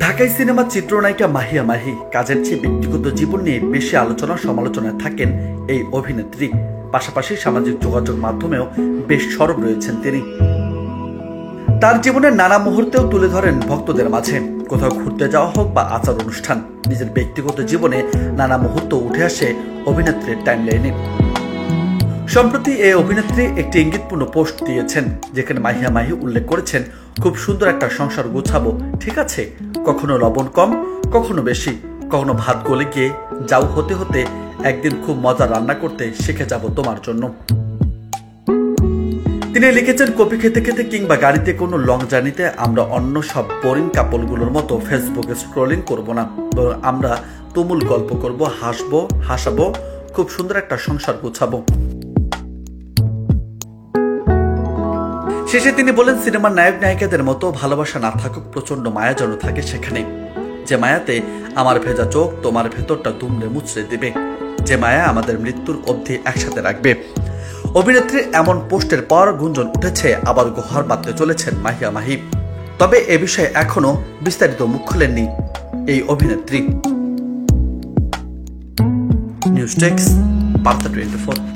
ঢাকাই সিনেমার চিত্রনায়িকা মাহিয়া মাহি কাজের চেয়ে ব্যক্তিগত জীবন নিয়ে বেশি আলোচনা সমালোচনায় থাকেন এই অভিনেত্রী। পাশাপাশি সামাজিক যোগাযোগ মাধ্যমেও বেশ সরব রয়েছেন তিনি। তার জীবনের নানা মুহূর্তেও তুলে ধরেন ভক্তদের মাঝে। কোথাও ঘুরতে যাওয়া হোক বা আচার অনুষ্ঠান, নিজের ব্যক্তিগত জীবনে নানা মুহূর্ত উঠে আসে অভিনেত্রীর টাইমলাইনে। সম্প্রতি এই অভিনেত্রী একটি ইঙ্গিতপূর্ণ পোস্ট দিয়েছেন, যেখানে মাহিয়া মাহি উল্লেখ করেছেন, খুব সুন্দর একটা সংসার গোছাবো, ঠিক আছে, কখনো লবণ কম, কখনো বেশি, কখনো ভাত গলে গিয়ে যাও হতে হতে একদিন খুব মজা রান্না করতে শিখে যাব তোমার জন্য। তিনি লিখেছেন, কফি খেতে খেতে কিংবা গাড়িতে কোনো লং জার্নিতে আমরা অন্য সব বোরিং কাপলগুলোর মতো ফেসবুকে স্ক্রলিং করব না, বরং আমরা তুমুল গল্প করব, হাসাবো, খুব সুন্দর একটা সংসার গোছাবো। শেষে তিনি বলেন, সিনেমার নায়ক নায়িকাদের মতো ভালোবাসা না থাকুক, প্রচন্ড মায়া যেন থাকে সেখানে, যে মায়াতে আমার ভেজা চোখ তোমার ভেতরটা দুমড়ে মুচড়ে দিবে, যে মায়া আমাদের মৃত্যুর অবধি একসাথে রাখবে। অভিনেত্রীর এমন পোস্টের পর গুঞ্জন উঠেছে, আবার গোহার বাঁধতে চলেছেন মাহিয়া মাহি। তবে এ বিষয়ে এখনো বিস্তারিত মুখ খোলেননি এই অভিনেত্রী। নিউজ ডেস্ক, বার্তা 24।